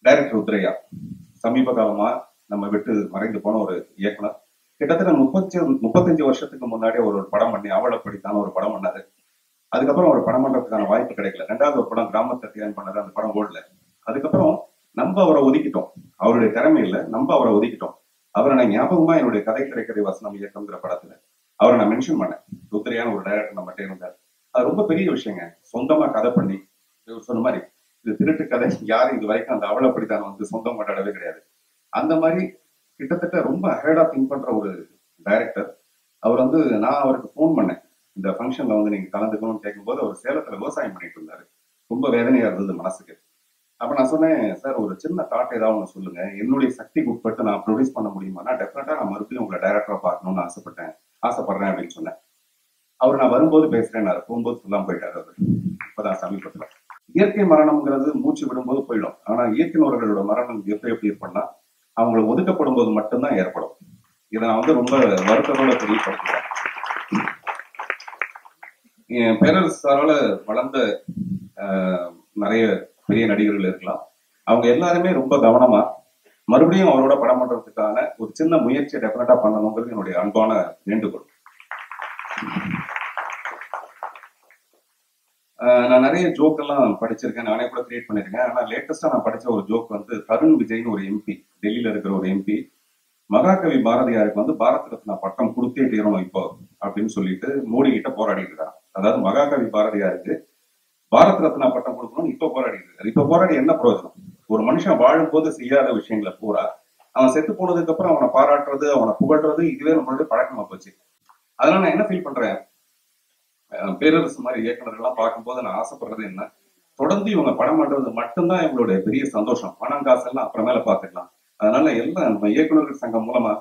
Director Rudraiah சமீப காலமா நம்ம விட்டு மறைந்து போன ஒரு இயக்குனர். கிட்டத்தட்ட 35 வருஷத்துக்கு முன்னாடி ஒரு படம் பண்ணி அவளை படித்தான ஒரு படம் பண்ணாரு. அதுக்கப்புறம் ஒரு படம் பண்றதுக்கான வாய்ப்பு கிடைக்கல. ரெண்டாவது ஒரு படம் கிராமத்தை தியான் பண்ணாரு, அந்த படம் ஓடல. அதுக்கப்புறம் நம்ம அவரை ஒதுக்கிட்டோம். அவருடைய திறமை இல்லை, நம்ம அவரை ஒதுக்கிட்டோம். அவரை நான் ஞாபகமா என்னுடைய கதை திரைக்கதை வசனம் இயக்கம்ங்கிற படத்துல அவரை நான் மென்ஷன் பண்ணேன். ருத்ரையான ஒரு டைரக்டர் நம்மகிட்ட இருந்தார். அது ரொம்ப பெரிய விஷயங்க. சொந்தமா கதை பண்ணி சொன்ன மாதிரி இது திருட்டு கதை, யாரும் இது வரைக்கும் அந்த அவளை படித்தான வந்து சொந்தம் கொண்டாடவே கிடையாது. அந்த மாதிரி கிட்டத்தட்ட ரொம்ப அஹேடா திங்க் பண்ற ஒரு டைரக்டர். அவர் வந்து நான் அவருக்கு போன் பண்ணேன், இந்த ஃபங்க்ஷன்ல வந்து நீங்க கலந்துக்கணும்னு கேட்கும்போது அவர் சேலத்துல விவசாயம் பண்ணிட்டு இருந்தாரு. ரொம்ப வேதனையா இருந்தது மனசுக்கு. அப்ப நான் சொன்னேன், சார் ஒரு சின்ன தாட் ஏதாவது ஒன்று சொல்லுங்க, என்னுடைய சக்திக்கு உட்பட்டு நான் ப்ரொடியூஸ் பண்ண முடியுமானா டெஃபினட்டா நான் மறுபடியும் உங்களை டைரக்டரா பார்க்கணும்னு ஆசைப்படுறேன் அப்படின்னு சொன்னேன். அவர் நான் வரும்போது பேசுறேன், போகும்போது சொல்லாம போயிட்டாரு. அவர் இப்பதான் சமீபத்துல. இயற்கை மரணம்ங்கிறது மூச்சு விடும்போது போயிடும். ஆனா இயக்குநர்களோட மரணம் எப்படி இருப்பேன்னா அவங்களை ஒதுக்கப்படும் போது மட்டும்தான் ஏற்படும். இதை நான் வந்து ரொம்ப வருத்தத்தோட தெரியப்படுத்துறேன். பேரரசால வளர்ந்த நிறைய பெரிய நடிகர்கள் இருக்கலாம். அவங்க எல்லாருமே ரொம்ப கவனமா மறுபடியும் அவரோட படம் பண்றதுக்கான ஒரு சின்ன முயற்சியை டெஃபினட்டா பண்ணணுங்கிறது என்னுடைய அன்பான வேண்டுகோள். நான் நிறைய ஜோக் எல்லாம் படிச்சிருக்கேன், நானே கூட கிரியேட் பண்ணிருக்கேன். ஆனா லேட்டஸ்டா நான் படிச்ச ஒரு ஜோக் வந்து தருண் விஜய்னு ஒரு எம்பி, டெல்லியில இருக்கிற ஒரு எம்பி, மகாகவி பாரதியாருக்கு வந்து பாரத் ரத்னா பட்டம் கொடுத்தே தீரணும் இப்போ அப்படின்னு சொல்லிட்டு மோடி கிட்ட போராடிட்டு இருக்காங்க. அதாவது மகாகவி பாரதியாருக்கு பாரத் ரத்னா பட்டம் கொடுக்கணும்னு இப்ப போராடிட்டு இருக்காரு. இப்ப போராடி என்ன பிரயோஜனம்? ஒரு மனுஷன் வாழும்போது செய்யாத விஷயங்களை பூரா அவன் செத்து போனதுக்கு அப்புறம் அவனை பாராட்டுறது, அவனை புகழ்றது, இதுவே நம்மளுடைய பழக்கமா போச்சு. அதனால நான் என்ன ஃபீல் பண்றேன், பேரரசு மாதிரி இயக்குநர்கள்லாம் பார்க்கும்போது நான் ஆசைப்படுறது என்ன, தொடர்ந்து இவங்க படம் பண்றது மட்டும்தான் இவங்களுடைய பெரிய சந்தோஷம். பணம் காசெல்லாம் அப்புறமேல பார்த்துக்கலாம். அதனால எல்லாம் நம்ம இயக்குநர்கள் சங்கம் மூலமா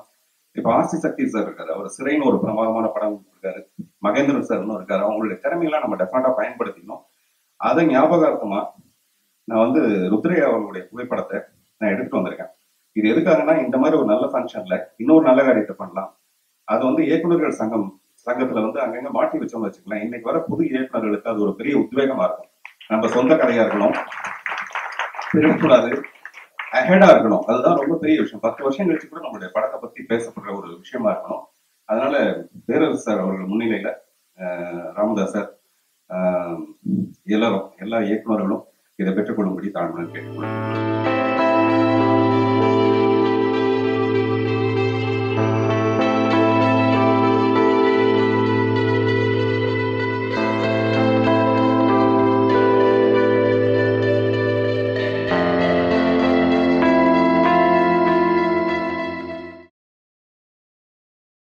இப்ப ஆர்சி சக்தி சார் இருக்காரு, அவர் சிறைன்னு ஒரு பிரமாதமான படம் இருக்காரு, மகேந்திரன் சார்னு இருக்காரு. அவங்களுடைய திறமையெல்லாம் நம்ம டெஃபினட்டா பயன்படுத்திக்கணும். அதை ஞாபகார்த்தமா நான் வந்து ருத்ரையா அவர்களுடைய புகைப்படத்தை நான் எடுத்துட்டு வந்திருக்கேன். இது எதுக்காகனா இந்த மாதிரி ஒரு நல்ல ஃபங்க்ஷன்ல இன்னொரு நல்ல காரியத்தை பண்ணலாம். அது வந்து இயக்குநர்கள் சங்கத்துல வந்து அங்கங்க மாட்டி வச்சோம்னு வச்சுக்கலாம். இன்னைக்கு வர புது இயக்குநர்களுக்கு அது ஒரு பெரிய உத்வேகமா இருக்கும். நம்ம சொந்த கதையா இருக்கணும், திருடக்கூடாது, அஹெடா இருக்கணும். அதுதான் ரொம்ப பெரிய விஷயம். 10 வருஷம் கழிச்சு கூட நம்மளுடைய படத்தை பத்தி பேசப்படுற ஒரு விஷயமா இருக்கணும். அதனால பேரரசு சார் அவர்கள் முன்னிலையில ராமதாஸ் சார், எல்லாரும் எல்லா இயக்குநர்களும் இதை பெற்றுக்கொள்ளும்படி தாழ்மையாக கேட்டுக்கொள்ளும்.